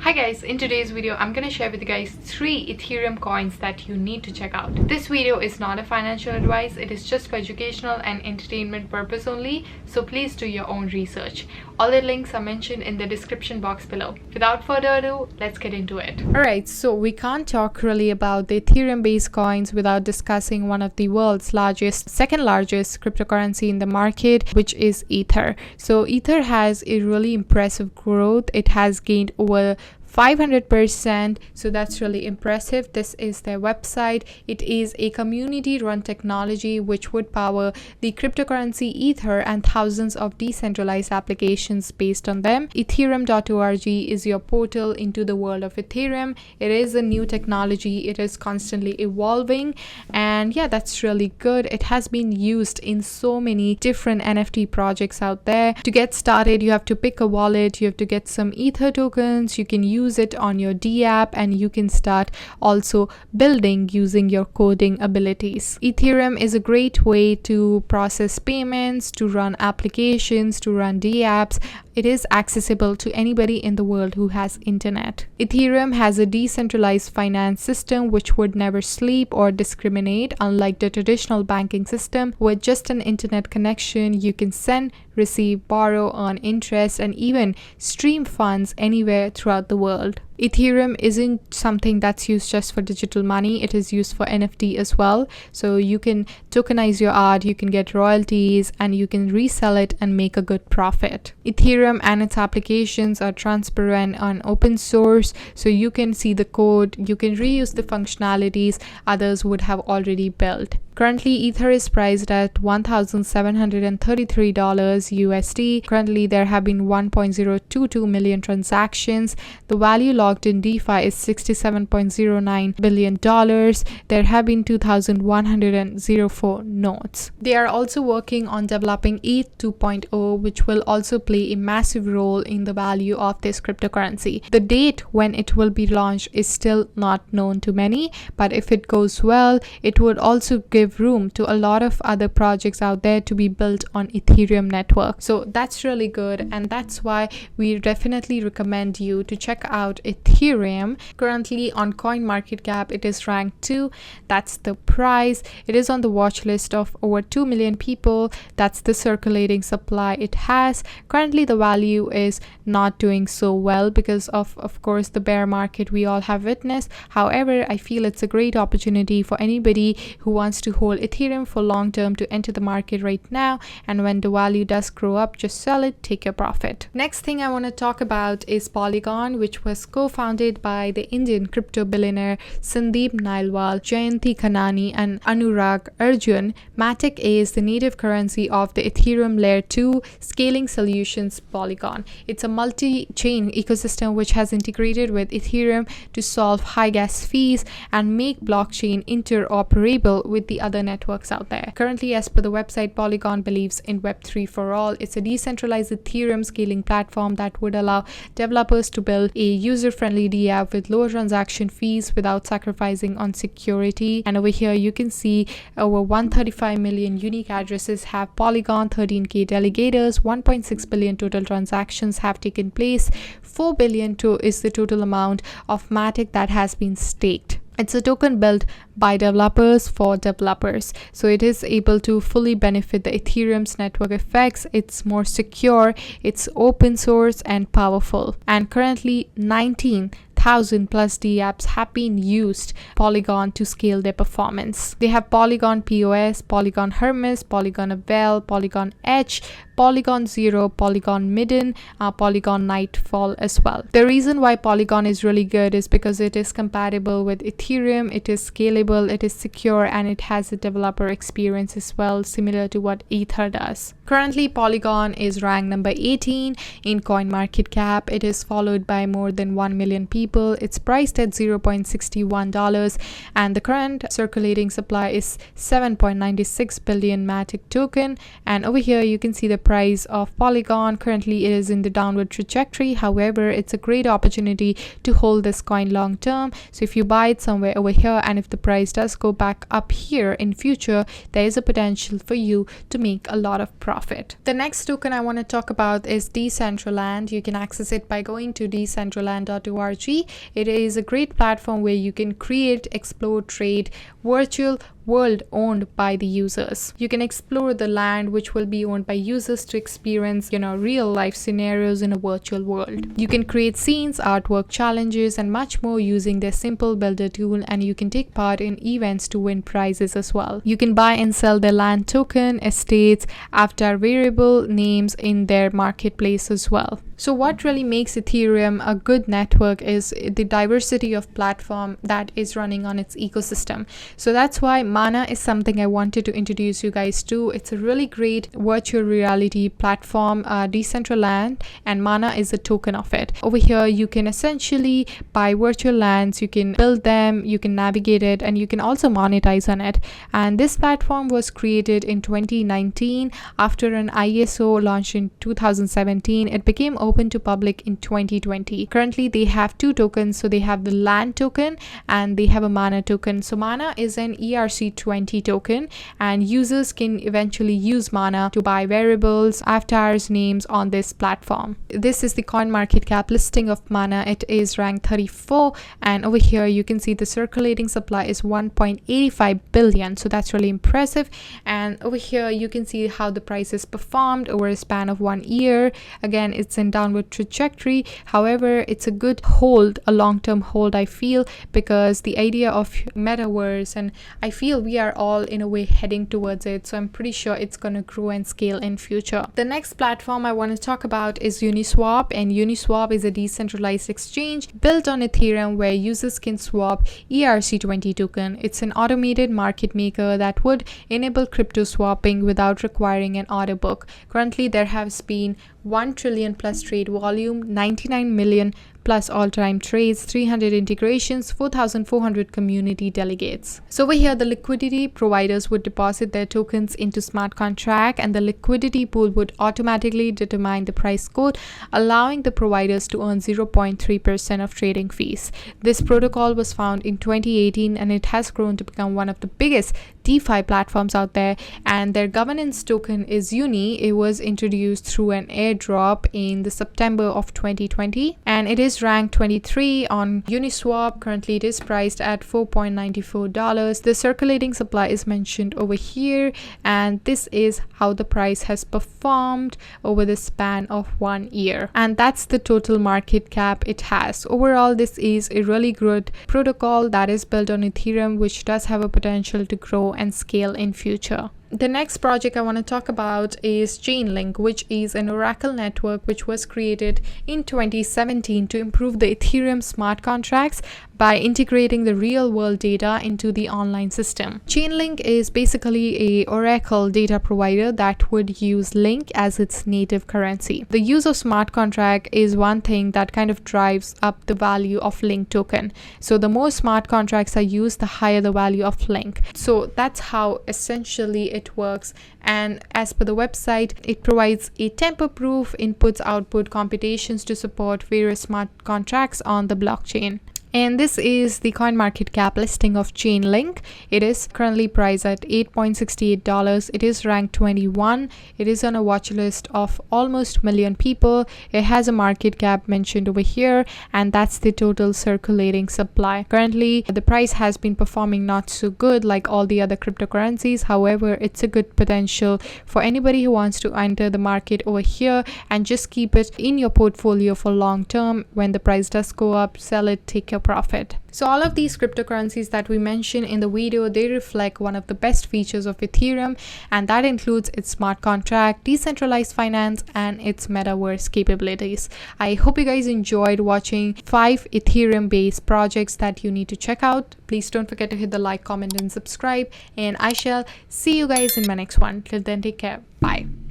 Hi guys, in today's video I'm gonna share with you guys 3 Ethereum coins that you need to check out. This video is not a financial advice, it is just for educational and entertainment purpose only, so please do your own research. All the links are mentioned in the description box below. Without further ado, let's get into it. Alright, so we can't talk really about the Ethereum based coins without discussing one of the world's second largest cryptocurrency in the market, which is Ether. So Ether has a really impressive growth. It has gained over 500%, so that's really impressive. This is their website. It is a community run technology which would power the cryptocurrency Ether and thousands of decentralized applications based on them. Ethereum.org is your portal into the world of Ethereum. It is a new technology, it is constantly evolving, and yeah, that's really good. It has been used in so many different NFT projects out there. To get started, you have to pick a wallet, you have to get some Ether tokens, you can use it on your D app, and you can start also building using your coding abilities. Ethereum is a great way to process payments, to run applications, to run D apps. It is accessible to anybody in the world who has internet. Ethereum has a decentralized finance system which would never sleep or discriminate, unlike the traditional banking system. With just an internet connection, you can send, receive, borrow, earn interest, and even stream funds anywhere throughout the world. Ethereum isn't something that's used just for digital money, it is used for NFT as well. So you can tokenize your art, you can get royalties, and you can resell it and make a good profit. Ethereum and its applications are transparent and open source, so you can see the code, you can reuse the functionalities others would have already built. Currently, Ether is priced at $1,733 USD. Currently, there have been 1.022 million transactions. The value logged in DeFi is $67.09 billion. There have been 2,104 nodes. They are also working on developing ETH 2.0, which will also play a massive role in the value of this cryptocurrency. The date when it will be launched is still not known to many, but if it goes well, it would also give room to a lot of other projects out there to be built on Ethereum network. So that's really good, and that's why we definitely recommend you to check out Ethereum. Currently on CoinMarketCap, it is ranked 2. That's the price. It is on the watch list of over 2 million people. That's the circulating supply it has. Currently the value is not doing so well because of course the bear market we all have witnessed. However, I feel it's a great opportunity for anybody who wants to hold Ethereum for long term to enter the market right now, and when the value does grow up, just sell it, take your profit. Next thing I want to talk about is Polygon, which was co-founded by the Indian crypto billionaire Sandeep Nailwal, Jayanti Kanani, and Anurag Arjun. Matic is the native currency of the Ethereum Layer 2 scaling solutions Polygon. It's a multi-chain ecosystem which has integrated with Ethereum to solve high gas fees and make blockchain interoperable with the other networks out there. Currently, as per the website, Polygon believes in Web3 for all. It's a decentralized Ethereum scaling platform that would allow developers to build a user-friendly D app with lower transaction fees without sacrificing on security. And over here you can see over 135 million unique addresses have Polygon, 13k delegators, 1.6 billion total transactions have taken place, 4 billion is the total amount of Matic that has been staked. It's a token built by developers for developers, so it is able to fully benefit the Ethereum's network effects. It's more secure, it's open source and powerful, and currently 19,000 plus D apps have been used Polygon to scale their performance. They have Polygon POS, Polygon Hermes, Polygon Avail, Polygon Edge, Polygon Zero, Polygon Midden, Polygon Nightfall as well. The reason why Polygon is really good is because it is compatible with Ethereum, it is scalable, it is secure, and it has a developer experience as well, similar to what Ether does. Currently, Polygon is ranked number 18 in CoinMarketCap. It is followed by more than 1 million people. It's priced at $0.61, and the current circulating supply is 7.96 billion Matic token. And over here you can see the price of Polygon. Currently it is in the downward trajectory. However, it's a great opportunity to hold this coin long term. So if you buy it somewhere over here, and if the price does go back up here in future, there is a potential for you to make a lot of profit. The next token I want to talk about is Decentraland. You can access it by going to decentraland.org. It is a great platform where you can create, explore, trade virtual world owned by the users. You can explore the land which will be owned by users to experience, real life scenarios in a virtual world. You can create scenes, artwork challenges, and much more using their simple builder tool, and you can take part in events to win prizes as well. You can buy and sell their land token, estates, avatar variable names in their marketplace as well. So what really makes Ethereum a good network is the diversity of platform that is running on its ecosystem. So that's why Mana is something I wanted to introduce you guys to. It's a really great virtual reality platform, Decentraland, and Mana is a token of it. Over here, you can essentially buy virtual lands, you can build them, you can navigate it, and you can also monetize on it. And this platform was created in 2019 after an ISO launched in 2017. It became open to public in 2020. Currently, they have two tokens. So they have the land token and they have a Mana token. So Mana is an ERC20 token, and users can eventually use Mana to buy variables, avatars, names on this platform. This is the coin market cap listing of Mana. It is ranked 34, and over here you can see the circulating supply is 1.85 billion. So that's really impressive. And over here you can see how the price is performed over a span of 1 year. Again, it's in downward trajectory. However, it's a good hold, a long-term hold, I feel, because the idea of metaverse, and I feel we are all in a way heading towards it. So I'm pretty sure it's going to grow and scale in future. The next platform I want to talk about is Uniswap, and Uniswap is a decentralized exchange built on Ethereum where users can swap ERC20 token. It's an automated market maker that would enable crypto swapping without requiring an order book. Currently, there has been 1 trillion plus trade volume, 99 million plus all-time trades, 300 integrations, 4,400 community delegates. So over here, the liquidity providers would deposit their tokens into smart contract, and the liquidity pool would automatically determine the price quote, allowing the providers to earn 0.3% of trading fees. This protocol was found in 2018, and it has grown to become one of the biggest DeFi platforms out there. And their governance token is Uni. It was introduced through an airdrop in the September of 2020, and it is ranked 23 on Uniswap. Currently it is priced at $4.94. The circulating supply is mentioned over here, and this is how the price has performed over the span of 1 year, and that's the total market cap it has. Overall, this is a really good protocol that is built on Ethereum, which does have a potential to grow and scale in future. The next project I want to talk about is Chainlink, which is an Oracle network which was created in 2017 to improve the Ethereum smart contracts by integrating the real world data into the online system. Chainlink is basically a Oracle data provider that would use Link as its native currency. The use of smart contract is one thing that kind of drives up the value of Link token. So the more smart contracts are used, the higher the value of Link. So that's how essentially it works. And as per the website, it provides a tamper-proof inputs-output computations to support various smart contracts on the blockchain. And this is the coin market cap listing of Chainlink. It is currently priced at $8.68. It is ranked 21. It is on a watch list of almost 1 million people. It has a market cap mentioned over here, and that's the total circulating supply. Currently, the price has been performing not so good like all the other cryptocurrencies. However, it's a good potential for anybody who wants to enter the market over here and just keep it in your portfolio for long term. When the price does go up, sell it, take your profit. So all of these cryptocurrencies that we mentioned in the video, they reflect one of the best features of Ethereum, and that includes its smart contract, decentralized finance, and its metaverse capabilities. I hope you guys enjoyed watching 5 Ethereum based projects that you need to check out. Please don't forget to hit the like, comment, and subscribe, and I shall see you guys in my next one. Till then, take care. Bye.